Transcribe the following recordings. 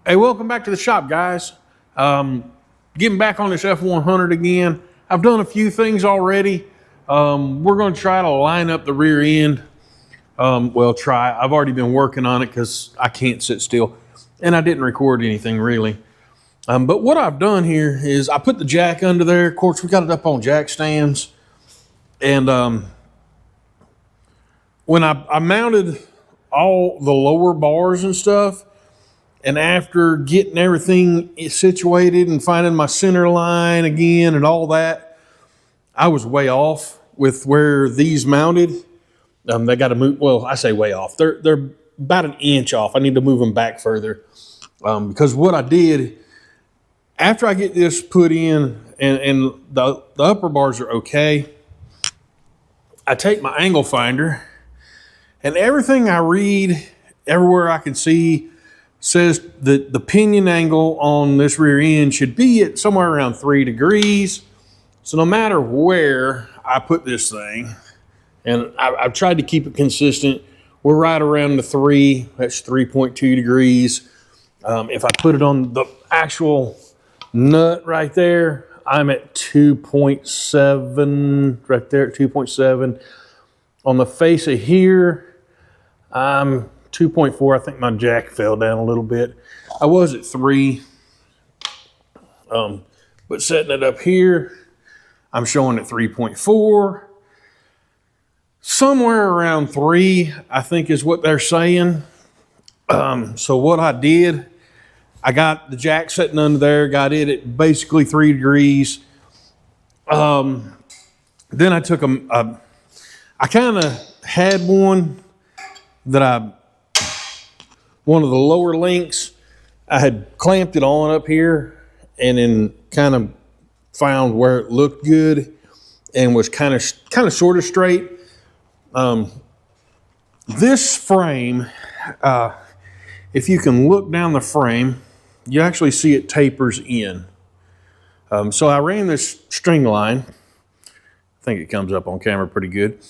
Hey, welcome back to the shop, guys. Getting back on this F100 again. I've done a few things already. We're going to try to line up the rear end. I've already been working on it because I can't sit still. And I didn't record anything really. But what I've done here is I put the jack under there. Of course, we got it up on jack stands. And when I mounted all the lower bars and stuff, and after getting everything situated and finding my center line again and all that, I was way off with where these mounted. They got to move. Well, I say way off. They're about an inch off. I need to move them back further because what I did after I get this put in and the upper bars are okay, I take my angle finder and everything I read, everywhere I can see, says that the pinion angle on this rear end should be at somewhere around 3 degrees. So no matter where I put this thing, and I've tried to keep it consistent, we're right around the 3, that's 3.2 degrees. If I put it on the actual nut right there, I'm at 2.7, right there at 2.7. On the face of here, I'm 2.4. I think my jack fell down a little bit. I was at 3. But setting it up here, I'm showing at 3.4. Somewhere around 3, I think is what they're saying. So what I did, I got the jack sitting under there, got it at basically 3 degrees. Then I took I kind of had one that one of the lower links, I had clamped it on up here and then kind of found where it looked good and was kind of sort of straight. This frame, if you can look down the frame, you actually see it tapers in. So I ran this string line. I think it comes up on camera pretty good.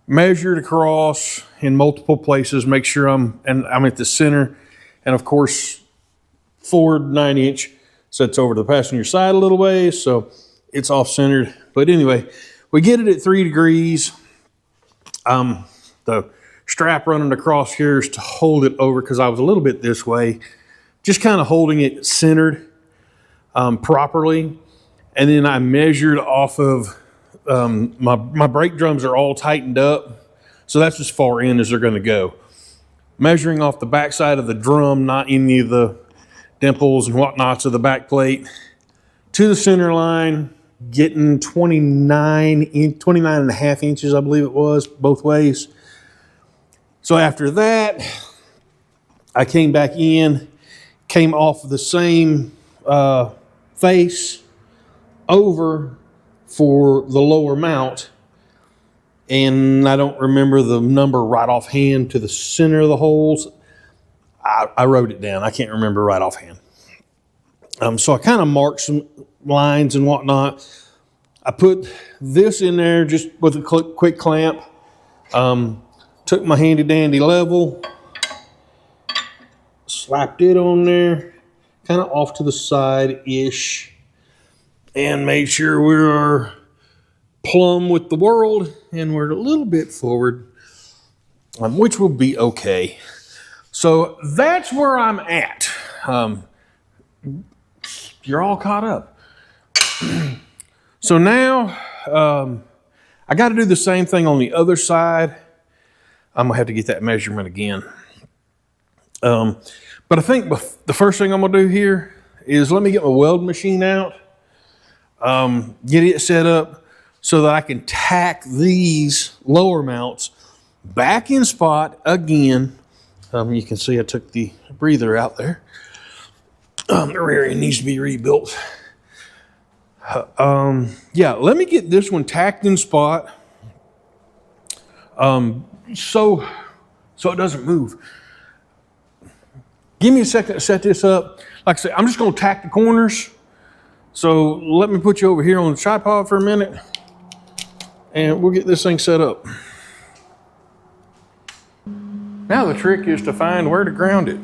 Measured across in multiple places, make sure I'm at the center. And of course, forward 9-inch sets over to the passenger side a little ways, so it's off centered. But anyway, we get it at 3 degrees. The strap running across here is to hold it over because I was a little bit this way, just kind of holding it centered properly. And then I measured off of my brake drums are all tightened up, so that's as far in as they're going to go. Measuring off the back side of the drum, not any of the dimples and whatnots of the back plate, to the center line, getting 29 and a half inches, I believe it was, both ways. So after that, I came back in, came off the same face over for the lower mount, and I don't remember the number right offhand to the center of the holes. I wrote it down. I can't remember right offhand. So I kind of marked some lines and whatnot. I put this in there just with a quick clamp. Took my handy dandy level, slapped it on there, kind of off to the side-ish, and made sure we're plumb with the world and we're a little bit forward, which will be okay. So that's where I'm at. You're all caught up. So now I got to do the same thing on the other side. I'm gonna have to get that measurement again. But I think the first thing I'm gonna do here is let me get my welding machine out, get it set up so that I can tack these lower mounts back in spot again. You can see I took the breather out there. The rear end needs to be rebuilt. Yeah, let me get this one tacked in spot so it doesn't move. Give me a second to set this up. Like I said, I'm just going to tack the corners. So let me put you over here on the tripod for a minute and we'll get this thing set up. Now the trick is to find where to ground it.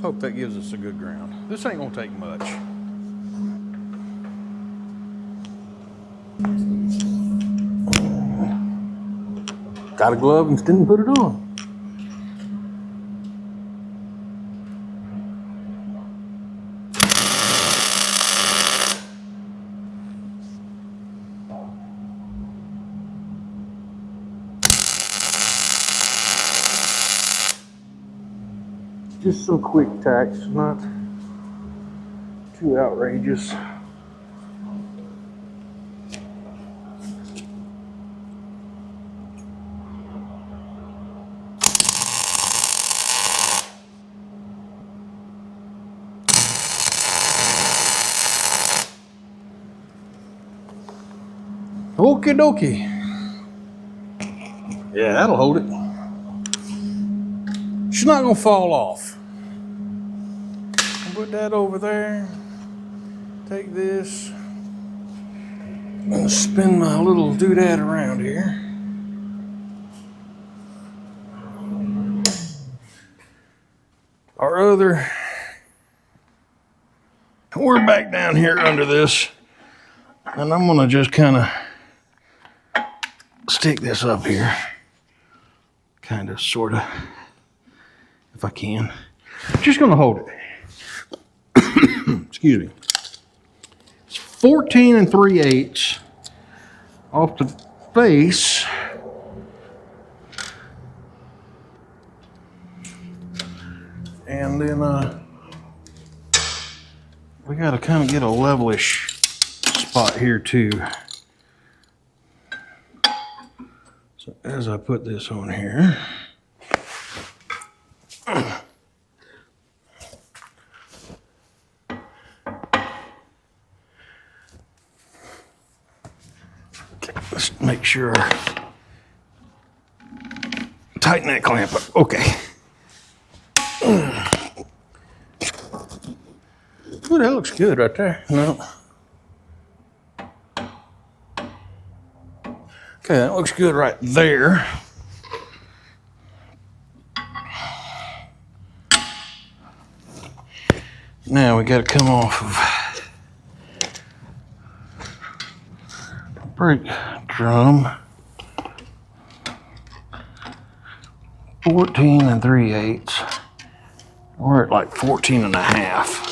Hope that gives us a good ground. This ain't gonna take much. Got a glove and didn't put it on. Just some quick tacks, not too outrageous. Okie dokie. Yeah, that'll hold it. She's not gonna fall off. I'll put that over there. Take this. I'm gonna spin my little doodad around here. We're back down here under this, and I'm gonna just kind of stick this up here. Kind of, sort of, if I can. Just gonna hold it. Excuse me. It's 14 3/8 off the face. And then we gotta kind of get a levelish spot here too. So as I put this on here, let's make sure, tighten that clamp up. Okay. Ooh, that looks good right there. No. Okay, that looks good right there. Now we got to come off of brake drum. 14 3/8. We're at like 14 1/2.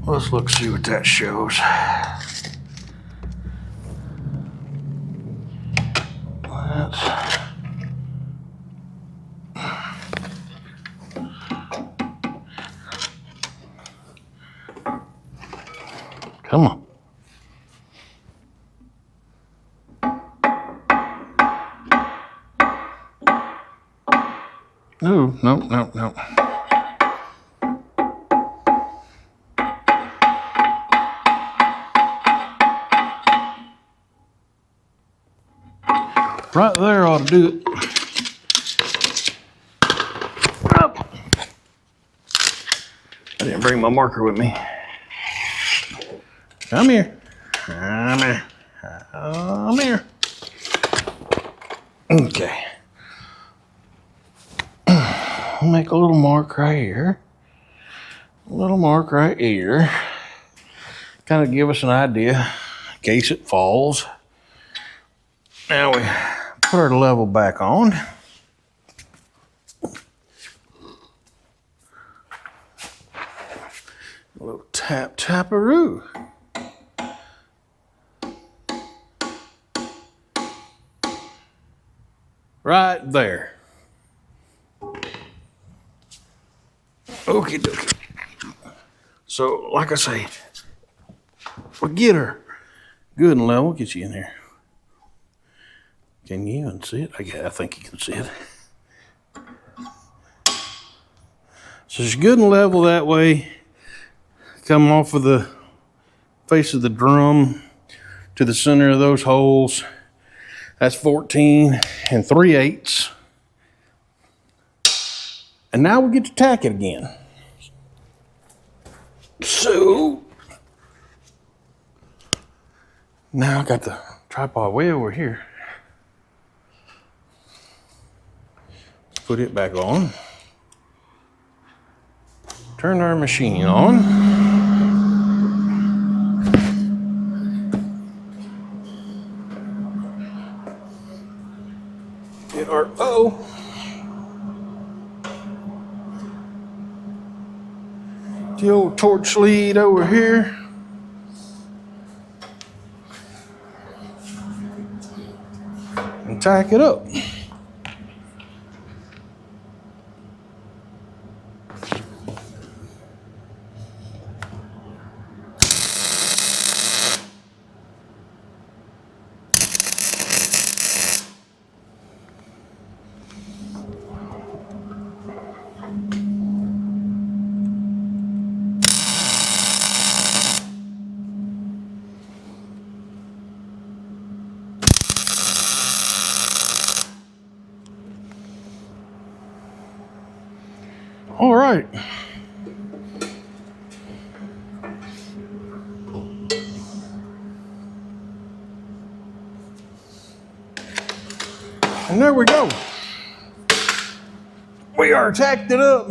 Let's look, see what that shows. Come on. No. Right there ought to do it. Oh. I didn't bring my marker with me. Come here. Come here. Come here. Okay. I'll make a little mark right here. A little mark right here. Kind of give us an idea in case it falls. Now we put our level back on. A little tap-taparoo. Right there. Okie dokie. So, like I say, we'll get her good and level. Get you in here. Can you even see it? I think you can see it. So it's good and level that way. Come off of the face of the drum to the center of those holes. That's 14 3/8. And now we get to tack it again. So Now I got the tripod way over here. Let's put it back on. Turn our machine on. Get our, the old torch lead over here. And tack it up. All right. And there we go. We are tacked it up.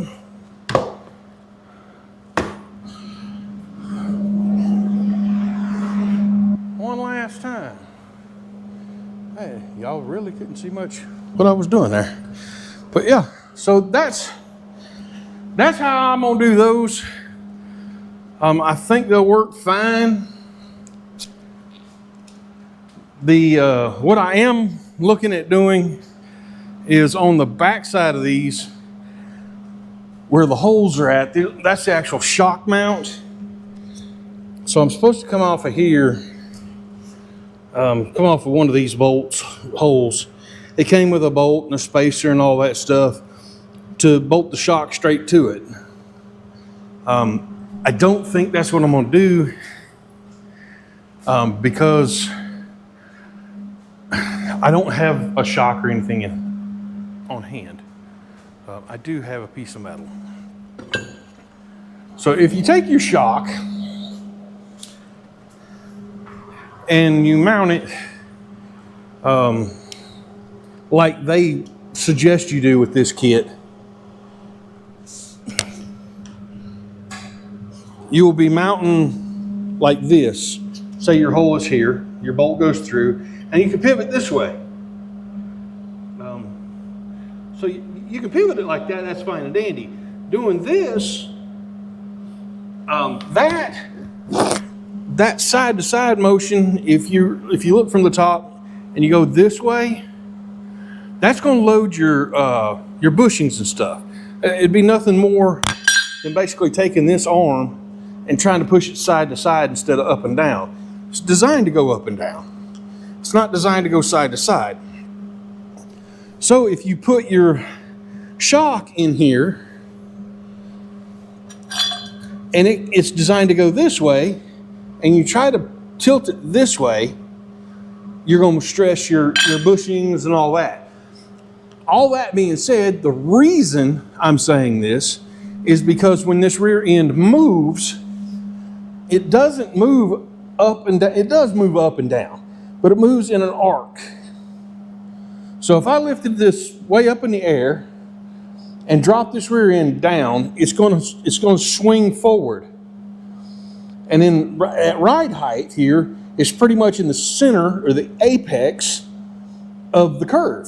One last time. Hey, y'all really couldn't see much what I was doing there. But yeah, so that's how I'm gonna do those. I think they'll work fine. What I am looking at doing is on the back side of these, where the holes are at, that's the actual shock mount. So I'm supposed to come off of here, come off of one of these holes. It came with a bolt and a spacer and all that stuff to bolt the shock straight to it. I don't think that's what I'm gonna do because I don't have a shock or anything on hand. I do have a piece of metal. So if you take your shock and you mount it like they suggest you do with this kit, you will be mounting like this. Say your hole is here, your bolt goes through, and you can pivot this way. So you can pivot it like that, that's fine and dandy. Doing this, that side-to-side motion, if you look from the top and you go this way, that's going to load your bushings and stuff. It'd be nothing more than basically taking this arm and trying to push it side to side instead of up and down. It's designed to go up and down. It's not designed to go side to side. So if you put your shock in here and it's designed to go this way, and you try to tilt it this way, you're going to stress your bushings and all that. All that being said, the reason I'm saying this is because when this rear end moves, it doesn't move up and down. It does move up and down, but it moves in an arc. So if I lifted this way up in the air and drop this rear end down, it's going to swing forward. And then at ride height here is pretty much in the center or the apex of the curve.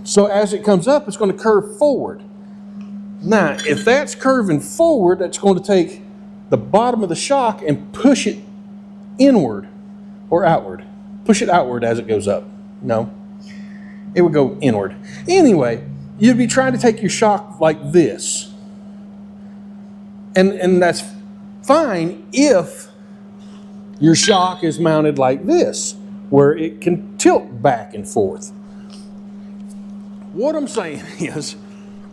So as it comes up, it's going to curve forward. Now, if that's curving forward, that's going to take the bottom of the shock and push it inward or outward. Push it outward as it goes up. No, it would go inward. Anyway, you'd be trying to take your shock like this. And that's fine if your shock is mounted like this, where it can tilt back and forth. What I'm saying is,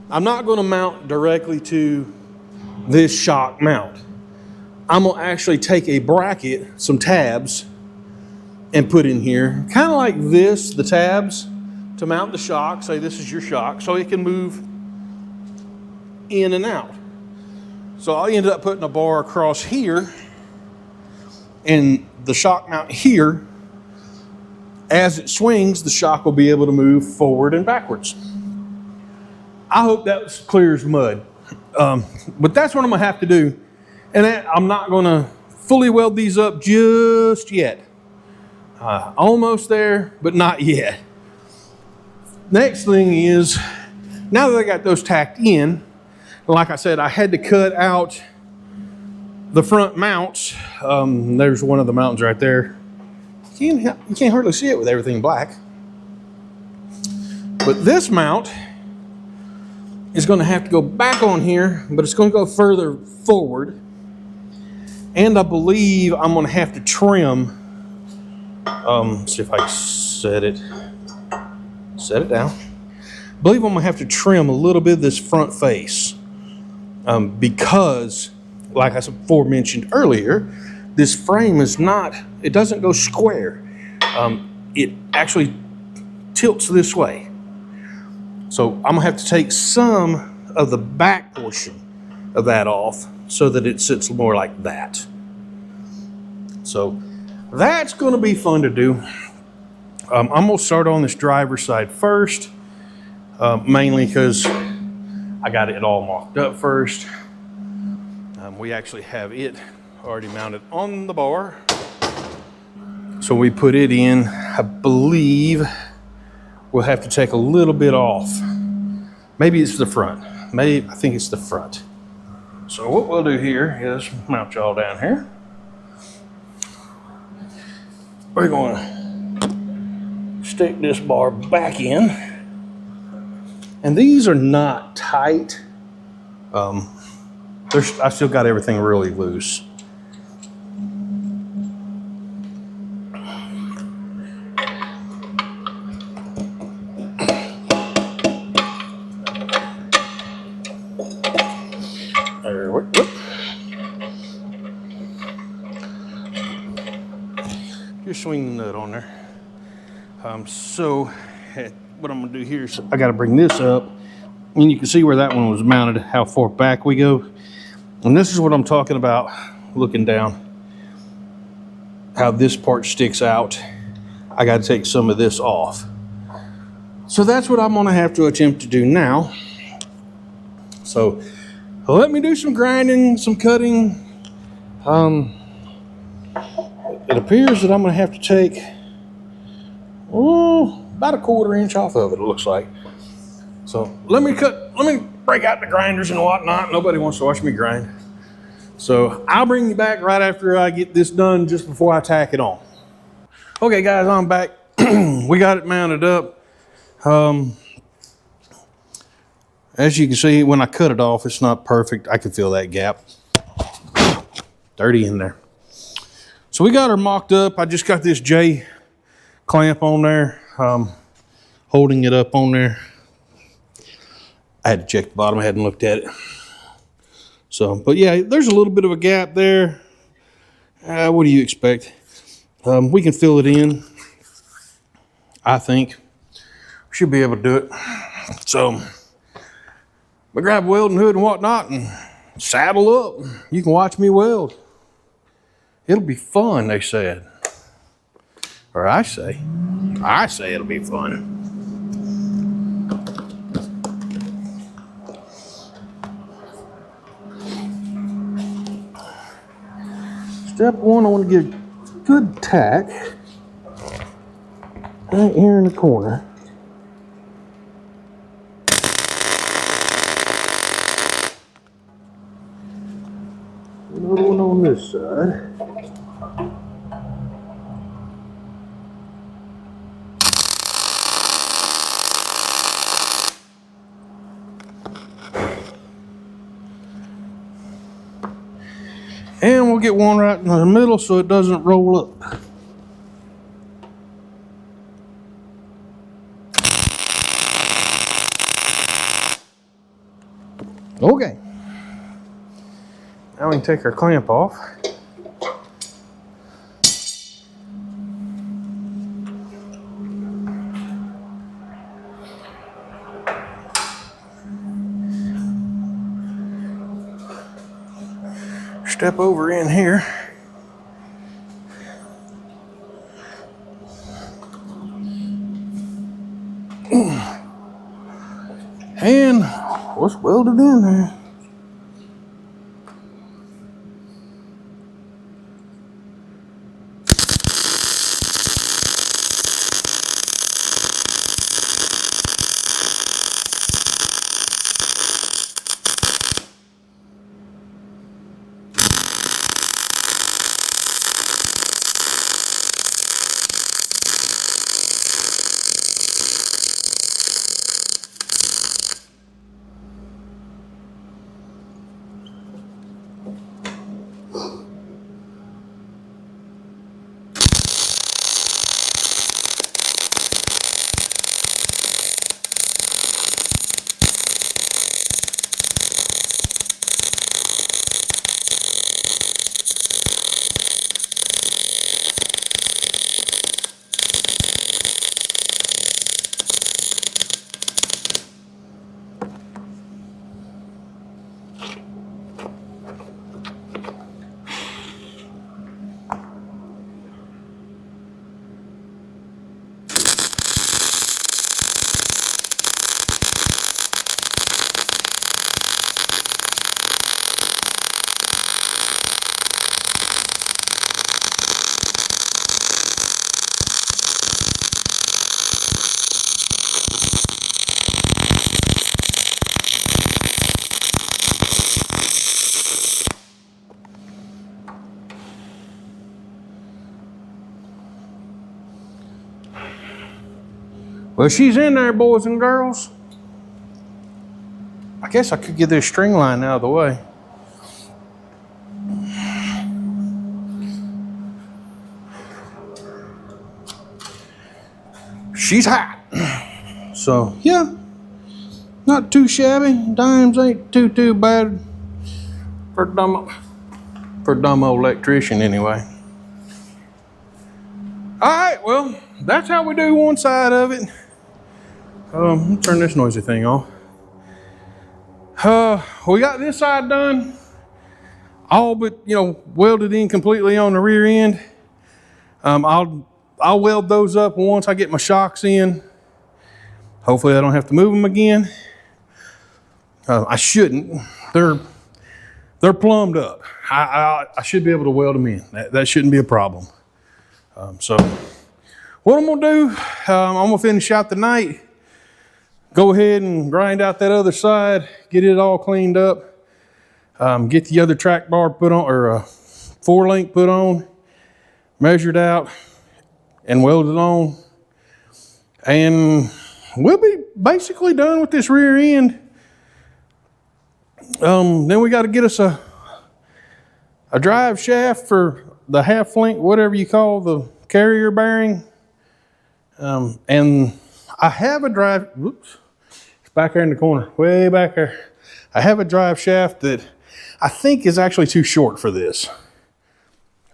I'm not going to mount directly to this shock mount. I'm going to actually take a bracket, some tabs, and put in here, kind of like this, the tabs, to mount the shock. Say this is your shock, so it can move in and out. So I ended up putting a bar across here, and the shock mount here as it swings, the shock will be able to move forward and backwards. I hope that was clear as mud. But that's what I'm gonna have to do. And I'm not gonna fully weld these up just yet. Almost there, but not yet. Next thing is, now that I got those tacked in, like I said, I had to cut out the front mounts. There's one of the mounts right there. You can't hardly see it with everything black. But this mount is going to have to go back on here, but it's going to go further forward. And I believe I'm going to have to trim. See if I can set it down. I believe I'm going to have to trim a little bit of this front face because, like I aforementioned earlier, this frame is not, it doesn't go square. It actually tilts this way. So I'm gonna have to take some of the back portion of that off so that it sits more like that. So that's gonna be fun to do. I'm gonna start on this driver's side first, mainly because I got it all mocked up first. We actually have it already mounted on the bar. So we put it in. I believe we'll have to take a little bit off. Maybe it's the front. I think it's the front. So what we'll do here is mount y'all down here. We're going to stick this bar back in. And these are not tight. I still got everything really loose. There, whoop. Just swing the nut on there. So what I'm gonna do here is I gotta bring this up, and you can see where that one was mounted, how far back we go. And this is what I'm talking about, looking down, how this part sticks out. I got to take some of this off. So that's what I'm going to have to attempt to do now. So let me do some grinding, some cutting. It appears that I'm going to have to take about a 1/4 inch off of it, it looks like. So let me break out the grinders and whatnot. Nobody wants to watch me grind. So I'll bring you back right after I get this done, just before I tack it on. Okay guys, I'm back. We got it mounted up. As you can see, when I cut it off, it's not perfect. I can feel that gap. Dirty in there. So we got her mocked up. I just got this J clamp on there, holding it up on there. I had to check the bottom, I hadn't looked at it. So, but yeah, there's a little bit of a gap there. What do you expect? We can fill it in. I think we should be able to do it. So, we grab a welding hood and whatnot and saddle up. You can watch me weld. It'll be fun, they said. Or I say it'll be fun. Step one, I want to get a good tack right here in the corner. Another one on this side. And we'll get one right in the middle so it doesn't roll up. Okay. Now we can take our clamp off. Step over in here. And let's weld it in there. Well, she's in there, boys and girls. I guess I could get this string line out of the way. She's hot. So, yeah, not too shabby. Dimes ain't too bad for dumb old electrician anyway. All right, well, that's how we do one side of it. Let me turn this noisy thing off. We got this side done. All but, welded in completely on the rear end. I'll weld those up once I get my shocks in. Hopefully I don't have to move them again. I shouldn't. They're plumbed up. I should be able to weld them in. That shouldn't be a problem. So what I'm gonna do, I'm gonna finish out the night, go ahead and grind out that other side, get it all cleaned up, get the other track bar put on, or 4-link put on, measured out, and welded on. And we'll be basically done with this rear end. Then we got to get us a drive shaft for the half link, whatever you call the carrier bearing. And I have a drive, whoops, it's back there in the corner, way back there. I have a drive shaft that I think is actually too short for this.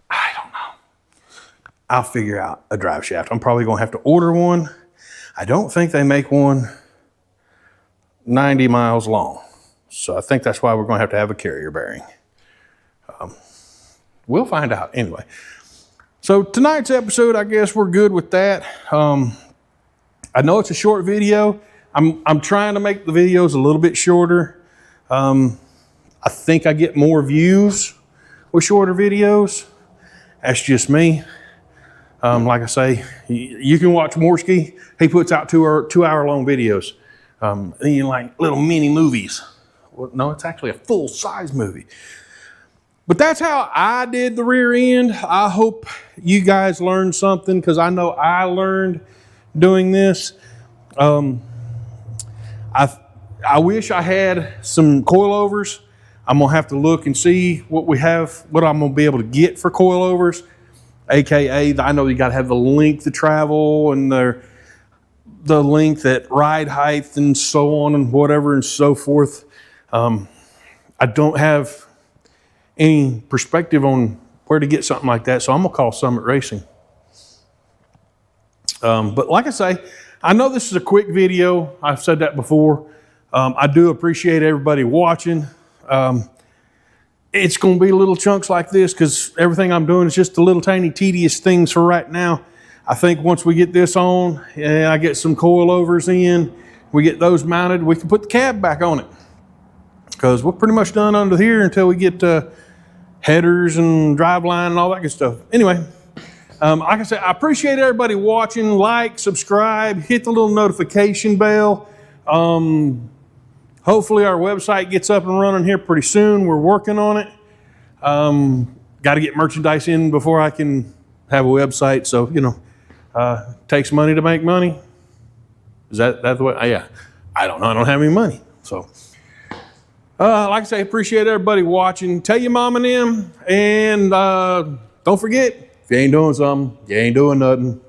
I don't know. I'll figure out a drive shaft. I'm probably gonna have to order one. I don't think they make one 90 miles long. So I think that's why we're gonna have to have a carrier bearing. We'll find out anyway. So tonight's episode, I guess we're good with that. I know it's a short video. I'm trying to make the videos a little bit shorter. I think I get more views with shorter videos. That's just me. Like I say, you can watch Morsky. He puts out two hour long videos. Like little mini movies. Well, no, it's actually a full size movie. But that's how I did the rear end. I hope you guys learned something, because I know I learned doing this. I wish I had some coilovers. I'm gonna have to look and see what we have, what I'm gonna be able to get for coilovers. AKA, I know you gotta have the length to travel and the length at ride height and so on and whatever and so forth. I don't have any perspective on where to get something like that, so I'm gonna call Summit Racing. But like I say, I know this is a quick video. I've said that before. I do appreciate everybody watching. It's gonna be little chunks like this because everything I'm doing is just the little tiny tedious things for right now. I think once we get this on, I get some coilovers in, we get those mounted, we can put the cab back on it. Because we're pretty much done under here until we get headers and drive line and all that good stuff. Anyway, like I said, I appreciate everybody watching. Like, subscribe, hit the little notification bell. Hopefully our website gets up and running here pretty soon. We're working on it. Got to get merchandise in before I can have a website. So, you know, takes money to make money. Is that the way? Yeah. I don't know. I don't have any money. So, like I say, appreciate everybody watching. Tell your mom and them. And don't forget, if you ain't doing something, you ain't doing nothing.